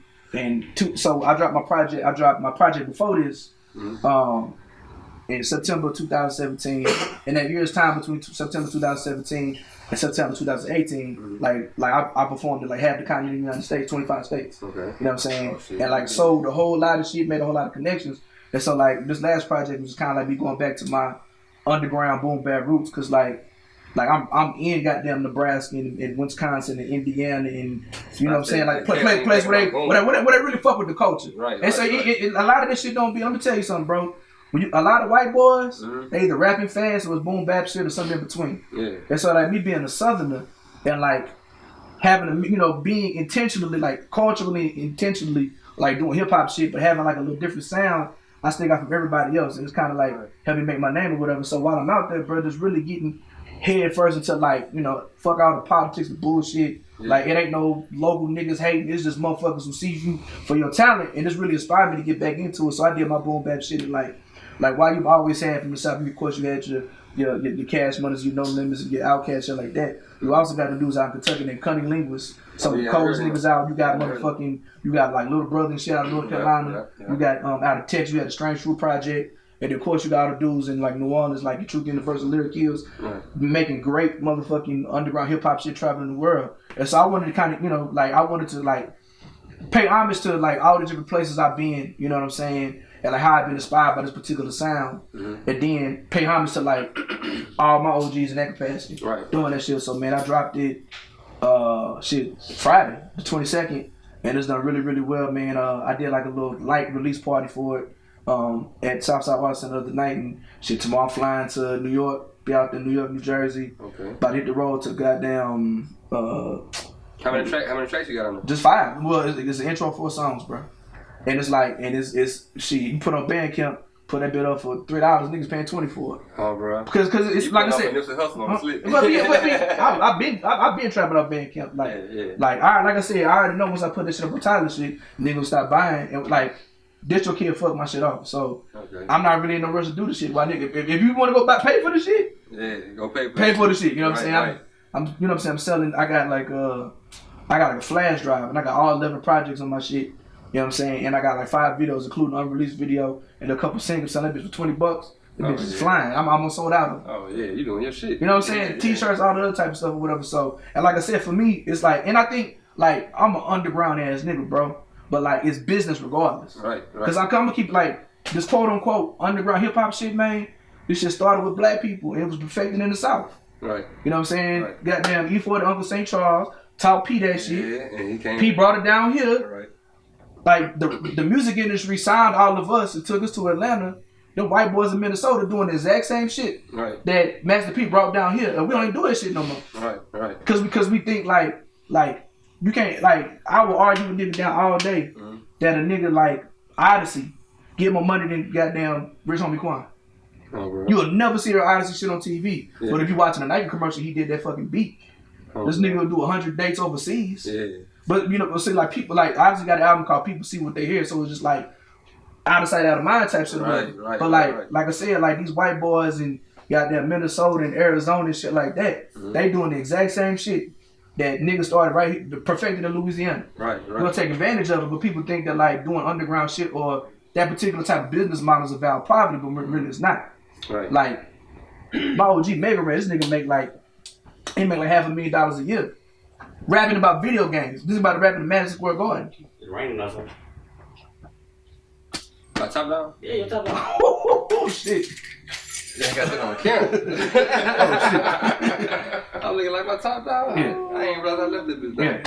So I dropped my project. I dropped my project before this, in September 2017. In that year's time between September 2017 and September 2018, like I performed in like half the continent of the United States, 25 states. Okay. You know what I'm saying? And like sold a whole lot of shit, made a whole lot of connections. And so like this last project was kind of like me going back to my underground boom bap roots, cause like I'm in goddamn Nebraska and Wisconsin and Indiana and you know what I'm saying, like place where they really fuck with the culture. Right. And so a lot of this shit don't be. Let me tell you something, bro. A lot of white boys, they either rapping fast or it's boom bap shit or something in between. Yeah. And so like me being a Southerner and like having being intentionally like culturally intentionally like doing hip hop shit but having like a little different sound I still got from everybody else, and it's kind of like help me make my name or whatever. So while I'm out there, bro, just really getting head first into like, fuck all the politics and bullshit. Yeah. Like it ain't no local niggas hating. It's just motherfuckers who see you for your talent, and it's really inspired me to get back into it. So I did my boom bap shit and like while you've always had from the South, of course you had your Cash Moneys, No Limits, and your Outkast shit like that. You also got the dudes out in Kentucky named Cunning Linguists. Some of the coldest niggas out. You got you got like Little Brother and shit out of North Carolina. You got out of Texas, you had the Strange Fruit Project. And then, of course, you got all the dudes in like New Orleans, like your Truth Universal Lyric Kills, making great motherfucking underground hip hop shit traveling the world. And so I wanted to kind of, I wanted to pay homage to like all the different places I've been, you know what I'm saying? And like how I've been inspired by this particular sound. And then pay homage to like all my OGs in that capacity. Right. Doing that shit. So man, I dropped it Friday, the 22nd. And it's done really, really well, man. I did like a little light release party for it. At Southside Water Center the other night, and shit, tomorrow I'm flying to New York, be out there in New York, New Jersey. Okay. About to hit the road to goddamn. How many tracks you got on there? Just 5. Well, it's an intro 4 songs, bro. And it's like, you put on Bandcamp, put that bit up for $3, niggas paying $20 for it. Oh, bro. Because it's like I said. I've been trapping up Bandcamp. Like I said, I already know once I put this shit up on Tyler shit, niggas will stop buying and like. This your kid fuck my shit off, so I'm not really in no rush to do the shit. Why nigga? If you want to go pay for the shit, go pay for the shit. You know what I'm saying? I'm you know what I'm saying? I'm selling. I got like a flash drive, and I got all 11 projects on my shit. You know what I'm saying? And I got like 5 videos, including unreleased video and a couple singles. Selling that bitch for $20. The bitch is flying. I'm almost sold out. Oh yeah, you doing your shit. You know what I'm saying? T-shirts, all the other type of stuff or whatever. So, and like I said, for me, it's like, and I think like I'm an underground ass nigga, bro. But like it's business regardless. Right. Because I'm gonna keep like this quote unquote underground hip hop shit, man. This shit started with black people and it was perfected in the South. Right. You know what I'm saying? Right. Goddamn E4 to Uncle St. Charles taught P that shit. Yeah, and he came. P brought it down here. Right. Like the music industry signed all of us and took us to Atlanta. The white boys in Minnesota doing the exact same shit that Master P brought down here. And we don't even do that shit no more. Right. Because we think like you can't, like, I will argue with niggas down all day that a nigga like Odyssey get more money than goddamn Rich Homie Quan. Oh, you will never see their Odyssey shit on TV. Yeah. But if you're watching a Nike commercial, he did that fucking beat. This nigga will do 100 dates overseas. Yeah. But, see, like, people, like, Odyssey got an album called People See What They Hear, so it's just like, out of sight, out of mind type shit. Right, but, like I said, like, these white boys in goddamn Minnesota and Arizona and shit like that, they doing the exact same shit that niggas started right here, perfected in Louisiana. Right. We're gonna take advantage of it, but people think that like doing underground shit or that particular type of business model is about poverty, but really it's not. Right. Like my OG Mega Ray, this nigga make like $500,000 a year, rapping about video games. This is about rapping in Madison Square Garden. It's raining outside. My top down? Yeah, your top down. Oh shit. Yeah, I got that on camera. Oh shit. I'm looking like my top down. Yeah. I ain't realized I left this bitch down. Yeah.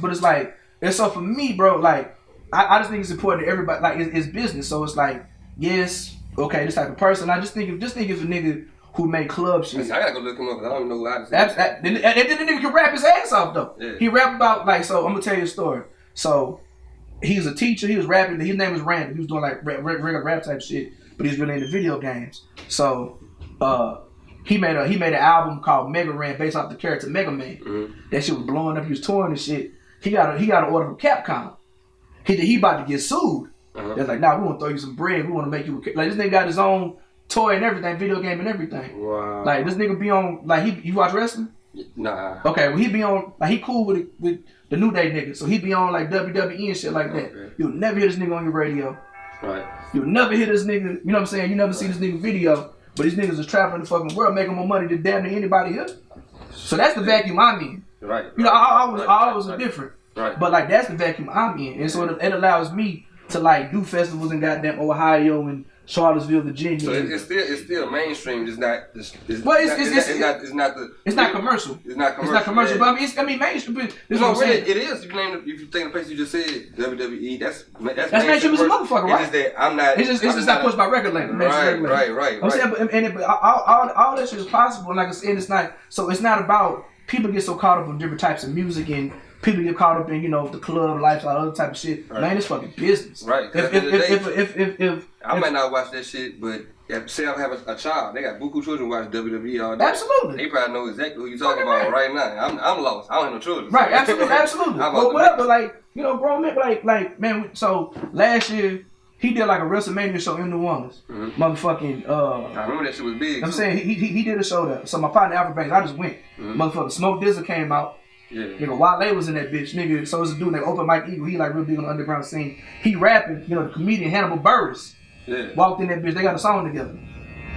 But it's like, and so for me, bro, like I just think it's important to everybody. Like it's business, so it's like, yes, okay, this type of person. I just think if a nigga who make club shit. I gotta go look him up because I don't even know who I is. And then the nigga can rap his ass off though. Yeah. He rap about like, so I'm gonna tell you a story. So he's a teacher. He was rapping. His name was Randy. He was doing like regular rap type shit, but he's really into video games. So he made an album called Mega Ran based off the character Mega Man. Mm-hmm. That shit was blowing up. He was touring and shit. He got an order from Capcom. He about to get sued. They're like, nah, we want to throw you some bread. We want to make you like this nigga got his own toy and everything, video game and everything. Wow. Like this nigga be on like you watch wrestling? Nah. Okay, well he be on like he cool with the New Day niggas, so he be on like WWE and shit like that. Okay. You'll never hear this nigga on your radio. Right. You'll never hear this nigga. You know what I'm saying? You never see this nigga video, but these niggas is traveling the fucking world making more money than damn near anybody here. So that's the vacuum I'm in. Right. You know, I always different. Right. But like that's the vacuum I'm in, and so it allows me to like do festivals in goddamn Ohio and Charlottesville, Virginia. So it's still mainstream. It's not. It's not commercial. It's not commercial. It's not commercial. Yeah. But I mean mainstream. It is. If you think the place you just said WWE, that's mainstream as a motherfucker, right? It's just that I'm not. It's just not pushed by record label. Right. I'm saying, but all that shit is possible. And like I said, it's not. So it's not about people get so caught up in different types of music and. People get caught up in, the club lifestyle, other type of shit. Right. Man, it's fucking business. Right. If I might not watch that shit, but say I have a child, they got buku children watch WWE all day. Absolutely. They probably know exactly who you talking about right now. I'm lost. I don't have no children. Right. Absolutely. But whatever, like grown men, like man. So last year he did like a WrestleMania show in New Orleans. Mm-hmm. Motherfucking. I remember that shit was big. I'm saying he did a show there. So my partner Alfred Banks, I just went. Mm-hmm. Motherfucking Smoke Dizzle came out. Yeah. Nigga, Wale was in that bitch, nigga. So it's a dude named Open Mike Eagle. He like real big on the underground scene. He rapping, the comedian Hannibal Buress walked in that bitch. They got a song together.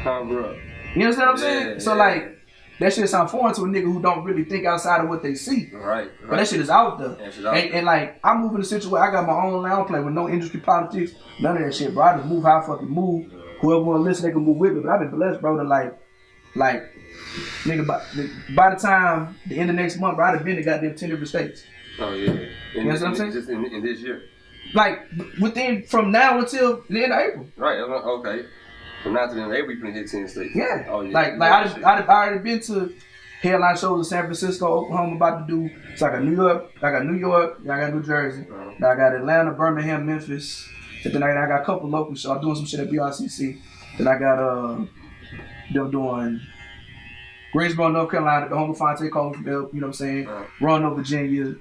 Oh, bro. You understand what I'm saying? So like, that shit sound foreign to a nigga who don't really think outside of what they see. Right. But that shit is out there. And like, I move in a situation, I got my own line, I don't play with no industry politics, none of that shit, bro. I just move how I fucking move. Whoever want to listen, they can move with me. But I've been blessed, bro, to like. Nigga, by the time the end of next month, bro, I'd have been to goddamn 10 different states. Oh, yeah. You know what I'm saying? Just in this year? Like, from now until the end of April. Right, okay. From now to the end of April, you can hit 10 states. Yeah. Oh, yeah. Like I'd already been to headline shows in San Francisco, Oklahoma, about to do. So I got New York, I got New Jersey, I got Atlanta, Birmingham, Memphis. And then I got a couple local shows. I'm doing some shit at BRCC. Then I got, them doing Greensboro, North Carolina, the home of Fonte Cole from you know what I'm saying? Roanoke, Virginia.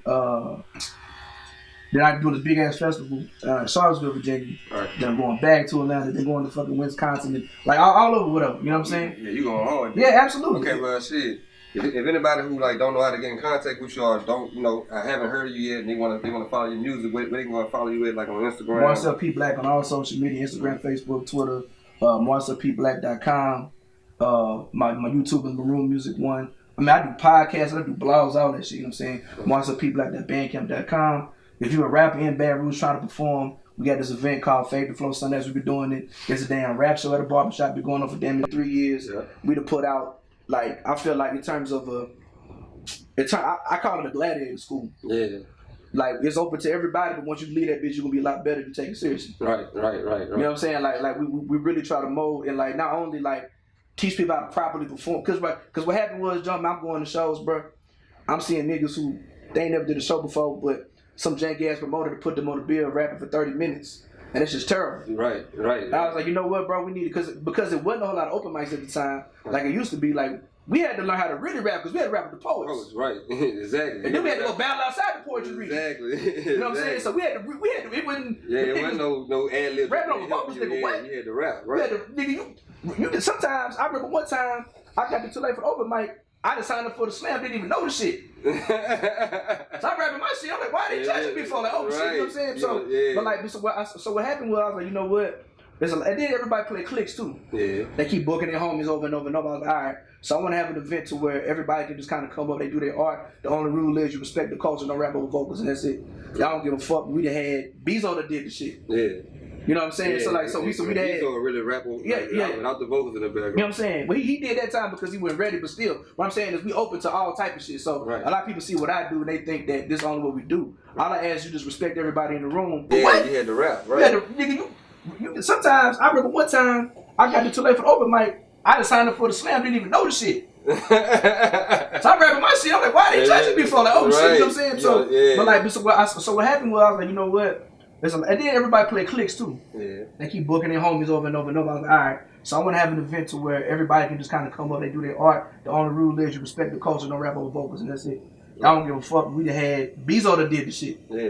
Then I do this big ass festival, Charlottesville, Virginia. Right. Then I'm going back to Atlanta, then going to fucking Wisconsin, and, like all over, whatever. You know what I'm saying? Yeah, you going hard. Yeah, absolutely. Okay, well, shit. If anybody who like don't know how to get in contact with you or don't, I haven't heard of you yet, and they want to follow your music, where they gonna follow you at, like on Instagram? Marcel P Black on all social media, Instagram, Facebook, Twitter. MarcelPBlack.com. My YouTube is Maroon Music One. I mean, I do podcasts, I do blogs, all that shit. You know what I'm saying? MarcelPBlack.bandcamp.com. If you're a rapper in Baton Rouge trying to perform, we got this event called Fade to Flow Sundays. We've been doing it. It's a damn rap show at a barbershop. Been going on for damn near 3 years. Yeah. We done put out, like, I feel like in terms of I call it a gladiator school. Yeah. Like, it's open to everybody, but once you leave that bitch, you're gonna be a lot better if you take it seriously. Right. You know what I'm saying? Like we really try to mold and like not only like teach people how to properly perform. Cause what happened was, John, I'm going to shows, bro. I'm seeing niggas who they ain't never did a show before, but some jank ass promoter to put them on the bill rapping for 30 minutes. And it's just terrible. Right. I was like, you know what, bro? We need it because it wasn't a whole lot of open mics at the time, like it used to be. Like we had to learn how to really rap because we had to rap with the poets. Right, exactly. And then we had to go battle outside the poetry reading. Exactly. You know what I'm saying? So we had to. It wasn't. Yeah, it wasn't no ad lib. Rapping on the vocals, nigga. What? You had to rap, right? Nigga, sometimes I remember one time I got too late for the open mic. I just signed up for the slam, didn't even know the shit. So I'm rapping my shit. I'm like, why they judging me for like, shit? You know what I'm saying? So, but like, so what happened was I was like, you know what? And then everybody play clicks too. Yeah. They keep booking their homies over and over and over. I was like, all right. So I want to have an event to where everybody can just kind of come up, they do their art. The only rule is you respect the culture, don't rap over vocals, and that's it. Y'all don't give a fuck. We done had Bezo that did the shit. Yeah. You know what I'm saying? Yeah, so we done had. Bezo really rap over, without the vocals in the background. You know what I'm saying? Well, he did that time because he wasn't ready, but still, what I'm saying is we open to all type of shit. So a lot of people see what I do and they think that this is only what we do. All I ask you just respect everybody in the room. Yeah, what? You had to rap, right? Nigga, sometimes, I remember one time, I got too late for the open mic. I just signed up for the slam, didn't even know the shit. So I'm rapping my shit. I'm like, why they judging me for like, shit, you know what I'm saying? So, but like, so what happened was, I was like, you know what? And then everybody play clicks too. Yeah. They keep booking their homies over and over and over. I was like, all right. So I want to have an event to where everybody can just kind of come up, they do their art. The only rule is you respect the culture, don't rap over vocals, and that's it. I don't give a fuck. We had Bezo that did the shit. Yeah.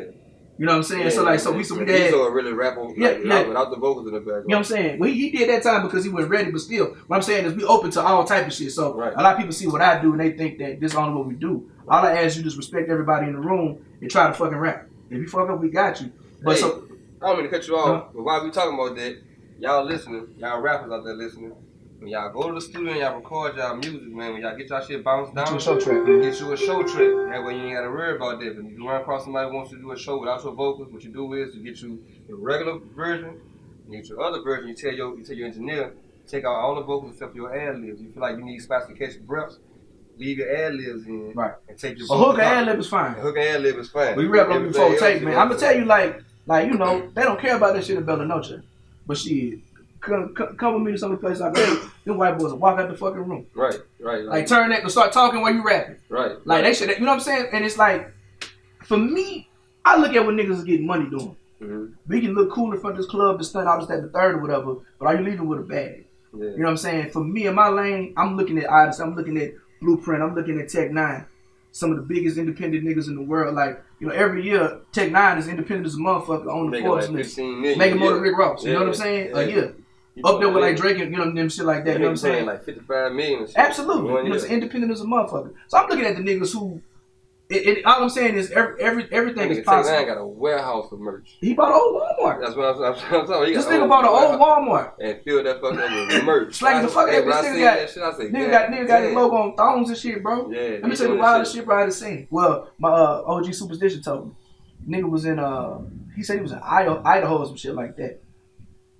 You know what I'm saying? Yeah, so like, so we had Bezo really rap over without the vocals in the background. You know what I'm saying? Well, he did that time because he wasn't ready, but still, what I'm saying is we open to all type of shit. So a lot of people see what I do and they think that this is only what we do. All I ask you just respect everybody in the room and try to fucking rap. If you fuck up, we got you. But I don't mean to cut you off, but while we talking about that, y'all listening, y'all rappers out there listening, when y'all go to the studio and y'all record y'all music, man, when y'all get y'all shit bounced down, get you a show track. That way you ain't gotta worry about that. But if you run across somebody who wants to do a show without your vocals, what you do is you get you the regular version, you get your other version, you tell your engineer, take out all the vocals except for your ad-libs. You feel like you need spots to catch your breaths, leave your ad-libs in, and take your vocals out. A hook and ad-lib is fine. A hook and ad-lib is fine. We rap on before tape, man. I'm gonna tell you like, you know, they don't care about that shit in Bella Noche. But shit, come with me to some place like that, them white boys will walk out the fucking room. Right. Like turn that and start talking while you rapping. Right. Like they should, you know what I'm saying? And it's like, for me, I look at what niggas is getting money doing. Mm-hmm. We can look cool in front of this club to stunt all this, that, the third or whatever, but are you leaving with a bag? Yeah. You know what I'm saying? For me in my lane, I'm looking at Odyssey, I'm looking at Blueprint, I'm looking at Tech 9. Some of the biggest independent niggas in the world. Like, you know, every year, Tech 9 is independent as a motherfucker on the Forbes list. Making more than Rick Ross. You know what I'm saying? A year. Up there with like Drake and, you know, them shit like that. You know what I'm saying? Like 55 million and shit. Absolutely. You know, it's independent as a motherfucker. So I'm looking at the niggas who, all I'm saying is everything is possible. Tech 9 got a warehouse of merch. He bought an old Walmart. That's what I'm talking. This nigga bought an old Walmart. And filled that fucking up with merch. Slagging the fuck out. This nigga got his logo on thongs and shit, bro. Yeah. Let me tell you the wildest shit bro I ever seen. Well, my OG Superstition told me. Nigga was in, he said he was in Idaho or some shit like that.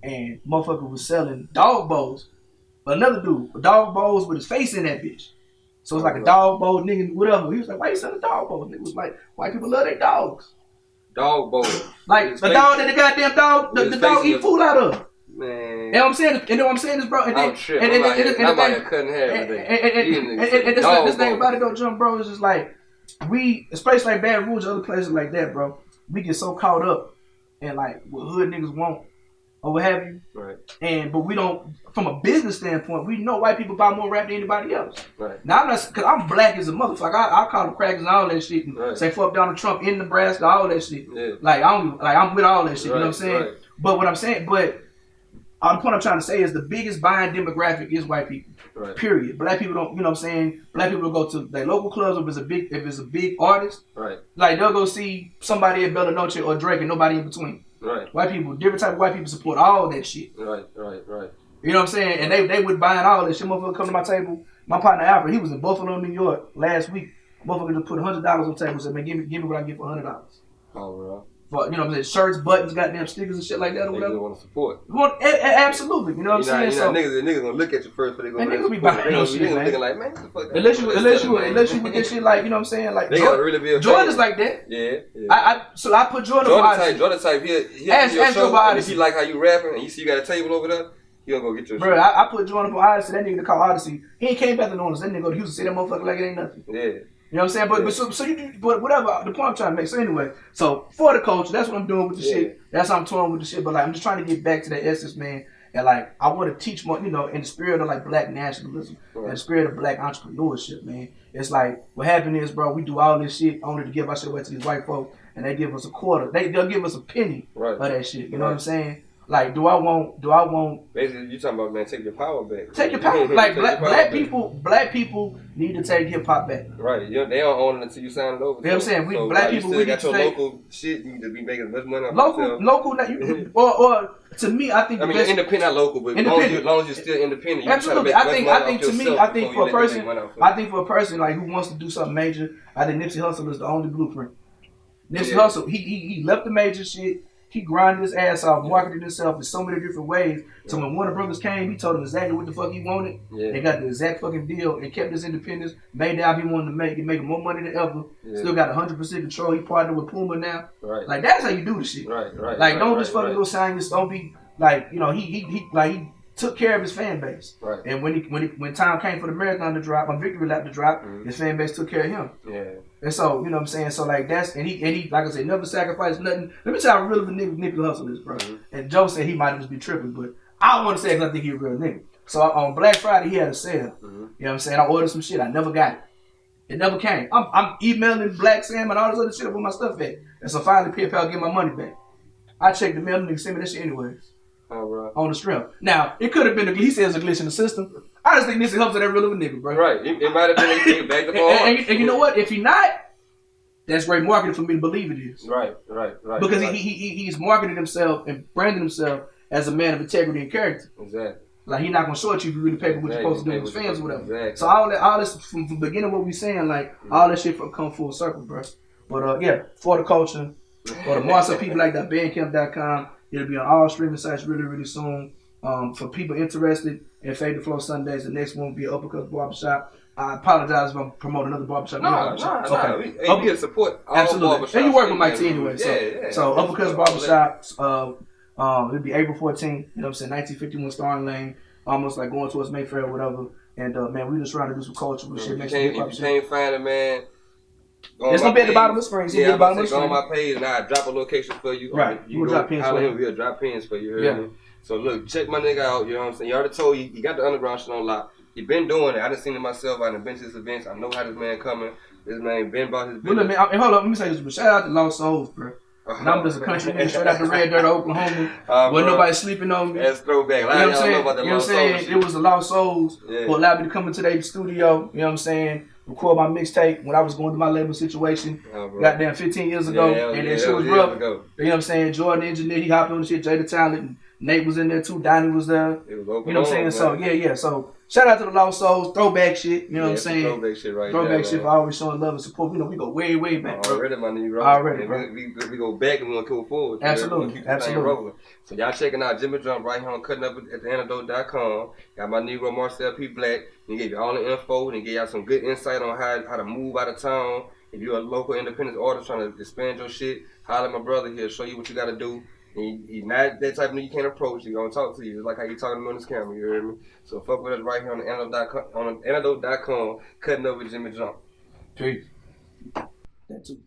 And motherfucker was selling dog bows. But another dude, dog bows with his face in that bitch. So it's like a dog bow nigga, whatever. He was like, why you selling dog bows? Nigga was like, white people love their dogs. Dog bows. Like the dog that the goddamn dog, the dog eat food out of. Man. You know what I'm saying? You know what I'm saying, this bro? And then, I'm out here cutting hair and this thing about it though, Jump, bro, is just like, a place like Baton Rouge, other places like that, bro, we get so caught up in like what hood niggas want or what have you. Right. But we don't, from a business standpoint, we know white people buy more rap than anybody else. Right. Now I'm not, cause I'm black as a motherfucker. I call them crackers and all that shit and say fuck Donald Trump in Nebraska, all that shit. Yeah. Like I'm with all that shit. You know what I'm saying? Right. But what I'm saying, the point I'm trying to say is the biggest buying demographic is white people. Right. Period. Black people don't, you know what I'm saying? Black people will go to their local clubs if it's a big artist. Right. Like they'll go see somebody at Bella Noche or Drake and nobody in between. Right. White people, different type of white people support all that shit. Right. You know what I'm saying? And they would buying all that shit. Motherfucker come to my table. My partner Alfred, he was in Buffalo, New York last week. Motherfucker just put $100 on the table and said, man, give me what I get for $100. Oh, bro. For, you know what I'm saying? Shirts, buttons, goddamn stickers and shit like that or whatever. They want to support. Absolutely. You know what I'm saying? So niggas gonna look at you first, but they gonna niggas be buying no shit, man. Looking like, man, what the fuck? Unless you with this shit like, you know what I'm saying? Like they gotta really be a Jordan's like that. Yeah. I put Jordan type. He'll ask your show, and if he like how you rapping, and you see you got a table over there, he gonna go get your shit. Bro, I put Jordan on Odyssey. That nigga called Odyssey. He ain't came back to New Orleans. That nigga go to Houston, see that motherfucker like it ain't nothing. Yeah. You know what I'm saying? But whatever, the point I'm trying to make. So anyway, so for the culture, that's what I'm doing with the shit. That's how I'm touring with the shit. But like, I'm just trying to get back to that essence, man. And like, I want to teach more, you know, in the spirit of like black nationalism, and the spirit of black entrepreneurship, man. It's like, what happened is, bro, we do all this shit only to give our shit away to these white folks, and they give us a quarter. They'll give us a penny of that shit. You know what I'm saying? Like, do I want? Basically, you talking about, man, take your power back. Take your power. Like black people need to take hip hop back. Right. They don't own it until you sign it over. You know what I'm saying? Black people, we got your local shit. You need to be making as much money. Local. Or to me, I think. I mean, independent, not local, but as long as you're still independent, you absolutely. I think for a person like who wants to do something major, I think Nipsey Hussle is the only blueprint. Nipsey Hussle, he left the major shit. He grinded his ass off, marketed himself in so many different ways. So when Warner Brothers came, he told them exactly what the fuck he wanted. Yeah. They got the exact fucking deal and kept his independence. Made the album he wanted to make. He making more money than ever. Yeah. Still got 100% control. He partnered with Puma now. Right. Like that's how you do the shit. Right. Like don't just fucking go sign this. Don't be like, you know, he took care of his fan base. Right. And when time came for the marathon to drop, my victory lap to drop, his fan base took care of him. Yeah. And so, you know what I'm saying? So like that's and he like I said, never sacrificed nothing. Let me tell you how real of a nigga Hustle is, bro. And Joe said he might just be tripping, but I don't want to say it because I think he's a real nigga. So on Black Friday he had a sale. You know what I'm saying? I ordered some shit, I never got it. It never came. I'm emailing Black Sam and all this other shit up with my stuff at. And so finally PayPal get my money back. I checked the mail, nigga sent me that shit anyways. On the strength. Now, it could have been, he says a glitch in the system. I just think this helps that real of a nigga, bro. Right. It might have been back the ball. And you know what? If he not, that's great marketing for me to believe it is. Right. Because he's marketing himself and branding himself as a man of integrity and character. Exactly. Like, he's not going to short you if you really pay for what you're supposed to do with his fans or whatever. Exactly. So all this, from the beginning of what we saying, like, all that shit come full circle, bro. But, yeah, for the culture, or the Marcel P Black, bandcamp.com. It'll be on all streaming sites really, really soon. For people interested in Fade to Flow Sundays, the next one will be Uppercut Barbershop. I apologize if I'm promoting another barbershop. No. We here to support all barbershops. And you work with my team anyway. Yeah. So Uppercut Barbershop, it'll be April 14th, you know what I'm saying, 1951 Starring Lane, almost like going towards Mayfair or whatever. And, man, we just trying to do some culture with shit. If you can't find it, man, it's gonna be at the bottom of the screen. Yeah, I'm gonna go on my page and I'll drop a location for you. Right. You go drop pins for you. We'll drop pins for you. Yeah. So look, check my nigga out. You know what I'm saying? You already told you got the underground shit on lock. He been doing it. I done seen it myself. I done been to his events. I know how this man coming. This man been about his business. Look, man, hold up. Let me say this. But shout out to Lost Souls, bro. And I'm just a country nigga straight out the red dirt of Oklahoma. Wasn't nobody sleeping on me. That's throwback. You know what I'm saying? You know what I'm saying? It was the Lost Souls who allowed me to come into their studio. You know what I'm saying? Record my mixtape when I was going through my label situation. Goddamn 15 years ago. And that shit was rough. You know what I'm saying? Jordan the engineer, he hopped on the shit. Jay the Talent. And Nate was in there too. Donnie was there. It was you know what I'm saying? So yeah. So shout out to the Lost Souls. Throwback shit. You know what I'm saying? Throwback shit right Throwback shit for always showing love and support. You know, we go way, way back, bro. Already, my nigga. Already, bro. We go back and we're going to go forward. Absolutely. Absolutely. So y'all checking out Jimi Jump right here on Cuttin Up at the antidote.com. Got my Negro Marcel P Black. He gave you all the info and give y'all some good insight on how to move out of town. If you're a local independent artist trying to expand your shit, holler at my brother here, show you what you got to do. He's not that type of nigga you can't approach. He's gonna talk to you just like how you talking to me on this camera. You heard me? So fuck with us right here on the antidote.com, Cutting Up with Jimi Jump. Peace. That too.